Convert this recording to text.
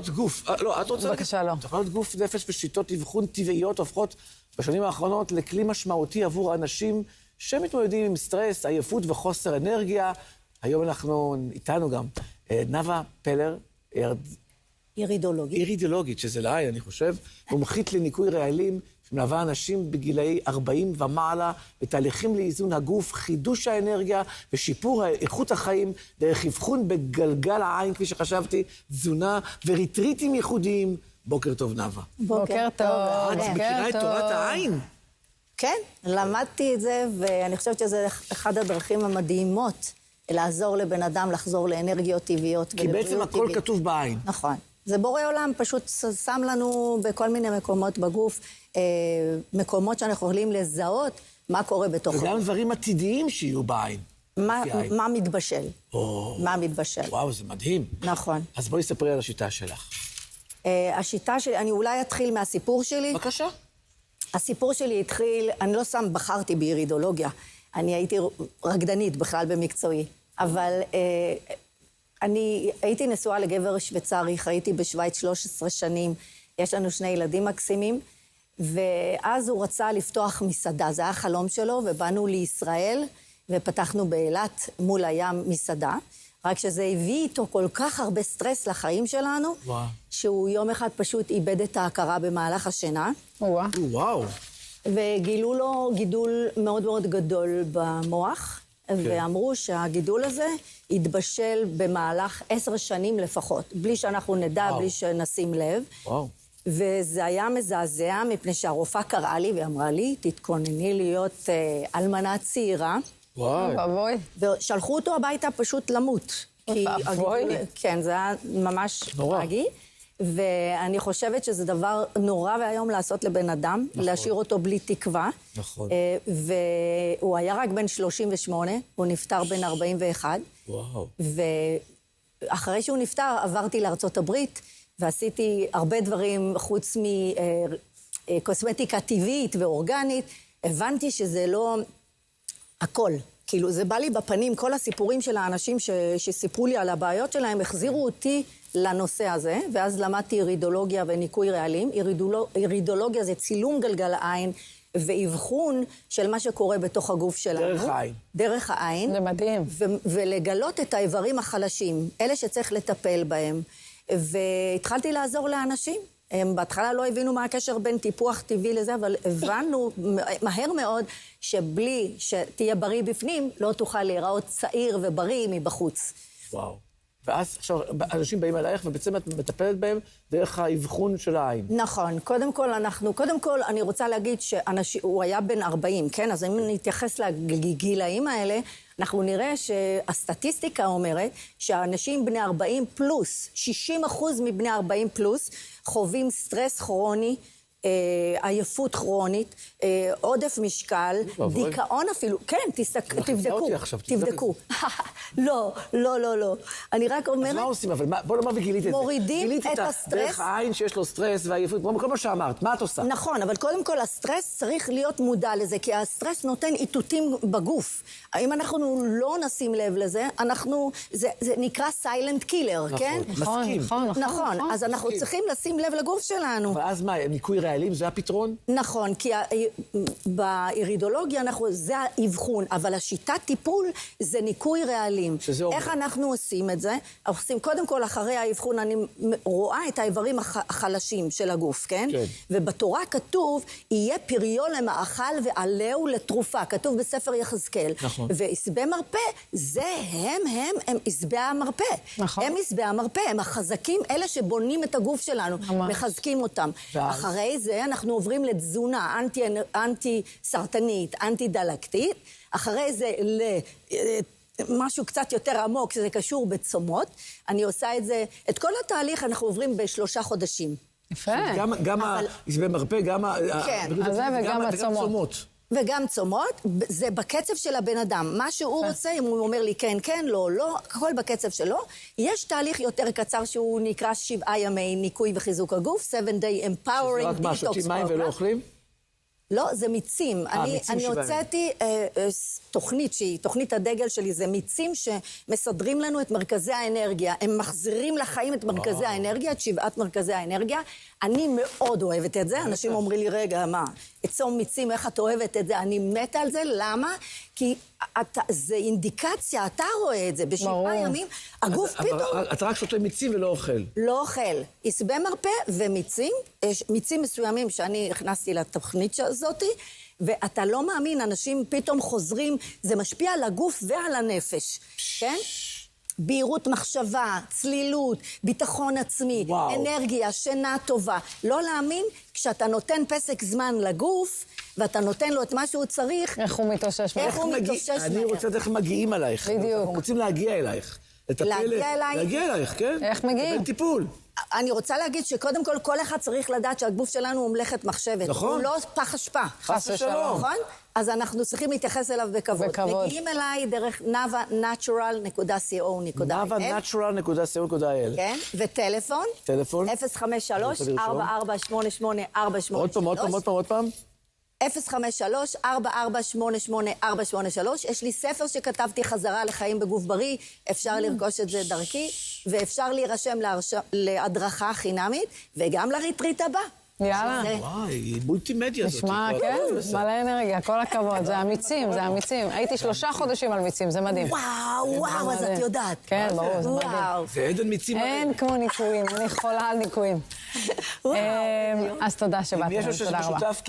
להיות גוף... לא, את רוצה... בבקשה, לא. יכול להיות גוף נפש ושיטות אבחון טבעיות הופכות בשנים האחרונות לכלי משמעותי עבור אנשים שמתמודדים עם סטרס, עייפות וחוסר אנרגיה. היום אנחנו איתנו גם נאוה פלר, אירידולוגית, שזה לעין, אני חושב, מומחית לניקוי רעלים, שמלווה אנשים בגילאי 40 ומעלה, בתהליכים לאיזון הגוף, חידוש האנרגיה ושיפור איכות החיים, דרך אבחון בגלגל העין, כפי שחשבתי, תזונה וריטריטים ייחודיים. בוקר טוב, נאוה. בוקר טוב. את מכירה את תורת העין? כן, למדתי את זה, ואני חושבת שזה אחד הדרכים המדהימות לעזור לבן אדם לחזור לאנרגיות טבעיות. כי בעצם הכל כתוב בעין. נכון. זה בורא עולם, פשוט שם לנו בכל מיני מקומות בגוף, מקומות שאנחנו יכולים לזהות מה קורה בתוך הגוף. וגם דברים עתידיים שיהיו בעין. מה מתבשל. מה מתבשל. וואו, זה מדהים. נכון. אז בואי ספרי על השיטה שלך. השיטה שלי, אני אולי אתחיל מהסיפור שלי. בבקשה. הסיפור שלי התחיל, אני לא סתם בחרתי באירידולוגיה, אני הייתי רקדנית בכלל במקצועי, אבל אני הייתי נשואה לגבר שוויצרי, חייתי בשוויץ 13 שנים, יש לנו 2 ילדים מקסימים, ואז הוא רצה לפתוח מסעדה, זה היה חלום שלו, ובאנו לישראל, ופתחנו באילת מול הים מסעדה, רק שזה הביא איתו כל כך הרבה סטרס לחיים שלנו, שהוא יום אחד פשוט איבד את ההכרה במהלך השינה. וואו. וגילו לו גידול מאוד מאוד גדול במוח, ואמרו שהגידול הזה יתבשל במהלך 10 שנים לפחות, בלי שאנחנו נדע, בלי שנשים לב. וואו. וזה היה מזעזע, מפני שהרופאה קראה לי ואמרה לי, תתכונני להיות אלמנה צעירה. וואי. ושלחו אותו הביתה פשוט למות. כן, זה היה ממש טרגי. ואני חושבת שזה דבר נורא והיום לעשות לבן אדם, להשאיר אותו בלי תקווה. נכון. והוא היה רק בן 38, הוא נפטר בן 41. וואו. ואחרי שהוא נפטר עברתי לארצות הברית, ועשיתי הרבה דברים חוץ מקוסמטיקה טבעית ואורגנית. הבנתי שזה לא הכל. כאילו, זה בא לי בפנים, כל הסיפורים של האנשים שסיפרו לי על הבעיות שלהם, החזירו אותי לנושא הזה, ואז למדתי אירידולוגיה וניקוי רעלים. אירידולוגיה זה צילום גלגל העין ואבחון של מה שקורה בתוך הגוף שלנו. דרך העין. דרך העין. זה מדהים. ולגלות את האיברים החלשים, אלה שצריך לטפל בהם. והתחלתי לעזור לאנשים. הם בהתחלה לא הבינו מה הקשר בין טיפוח טבעי לזה, אבל הבנו מהר מאוד שבלי שתהיה בריא בפנים, לא תוכל להיראות צעיר ובריא מבחוץ. וואו. ואז עכשיו אנשים באים אלייך ובעצם את מטפלת בהם דרך האבחון של העין. נכון. קודם כל אני רוצה להגיד שהוא היה בן 40, כן? אז אם נתייחס לגילאים האלה, אנחנו נראה שהסטטיסטיקה אומרת שהאנשים בני 40 פלוס, 60% מבני 40 פלוס, חווים סטרס כרוני, עייפות כרונית, עודף משקל, דיכאון אפילו, כן, תבדקו. לא. אני רק אומרת... אז מה עושים? אבל בוא נאמר וגילית את זה. מורידים את הסטרס. דרך העין שיש לו סטרס ועייפות, כל מה שאמרת, מה את עושה? נכון, אבל קודם כל הסטרס צריך להיות מודע לזה, כי הסטרס נותן איתותים בגוף. אם אנחנו לא נשים לב לזה, זה נקרא סיילנט קילר, כן? נכון, אז אנחנו צריכים לשים לב לגוף שלנו. אבל אז מה, ניקוי רעלים זה הפתרון? נכון, כי באירידולוגיה זה האבחון, אבל השיטת טיפול זה ניקוי רעלים. איך אנחנו עושים את זה? אנחנו עושים, קודם כל, אחרי האבחון, אני רואה את האיברים החלשים של הגוף, כן? ובתורה כתוב, יהיה פריון למאכל ועלהו לתרופה. כתוב בספר יחזקאל. נכון. ועשבי מרפא, הם עשבי המרפא. נכון. הם עשבי המרפא, הם החזקים, אלה שבונים את הגוף שלנו, מחזקים אותם. אחרי זה אנחנו עוברים לתזונה אנטי-סרטנית, אנטי-דלקתית. אחרי זה משהו קצת יותר עמוק, שזה קשור בצומות. אני עושה את זה, את כל התהליך אנחנו עוברים ב3 חודשים. יפה. גם העשבי מרפא, גם הצומות. וגם צומות, זה בקצב של הבן אדם. מה שהוא רוצה, אם הוא אומר לי כן, כן, לא, לא, הכל בקצב שלו. יש תהליך יותר קצר שהוא נקרא 7 ימי ניקוי וחיזוק הגוף, 7 day empowering detox program. שותים מים ולא אוכלים? לא, זה מיצים. מיצים אני שבהם. הוצאתי תוכנית שהיא, תוכנית הדגל שלי, זה מיצים שמסדרים לנו את מרכזי האנרגיה. הם מחזירים לחיים את מרכזי האנרגיה, את 7 מרכזי האנרגיה. אני מאוד אוהבת את זה. אנשים אומרים לי, רגע, מה, את צום מיצים, איך את אוהבת את זה? אני מתה על זה. למה? כי זה אינדיקציה, אתה רואה את זה. ב7 ימים, הגוף פתאום... אתה רק שותה מיצים ולא אוכל. לא אוכל. עשבי מרפא ומיצים, מיצים מסוימים שאני הכנסתי לתוכנית הזאת, ואתה לא מאמין, אנשים פתאום חוזרים, זה משפיע על הגוף ועל הנפש, כן? בהירות מחשבה, צלילות, ביטחון עצמי, אנרגיה, שינה טובה. לא להאמין, כשאתה נותן פסק זמן לגוף, ואתה נותן לו את מה שהוא צריך, איך הוא מתאושש? איך הוא מתאושש אני רוצה לדעת איך מגיעים אלייך. בדיוק. אנחנו רוצים להגיע אלייך. להגיע אליי? להגיע אלייך, כן? איך מגיעים? לקבל טיפול. אני רוצה להגיד שקודם כל אחד צריך לדעת שהגוף שלנו הוא מלאכת מחשבת. נכון. הוא לא פח אשפה. חס ושלום. נכון? אז אנחנו צריכים להתייחס אליו בכבוד. בכבוד. מגיעים אליי דרך navanatural.co.il. navanatural.co.il. כן? וטלפון? טלפון? 053-4488-483. עוד פעם. 053-4488-483. יש לי ספר שכתבתי, חזרה לחיים בגוף בריא, אפשר לרכוש את זה דרכי, ואפשר להירשם להדרכה חינמית, וגם לריטריט הבא. יאללה. וואי, מולטימדיה זאת. נשמע, כן? מלא אנרגיה, כל הכבוד. זה אמיצים, זה אמיצים. הייתי 3 חודשים על מיצים, זה מדהים. וואו, אז את יודעת. כן, ברור, זה מדהים. וואו. זה עדן מיצים. אין כמו ניקויים, אני חולה על ניקויים. אז תודה שבאת. אם יש לנו, משהו תודה רבה. משותף,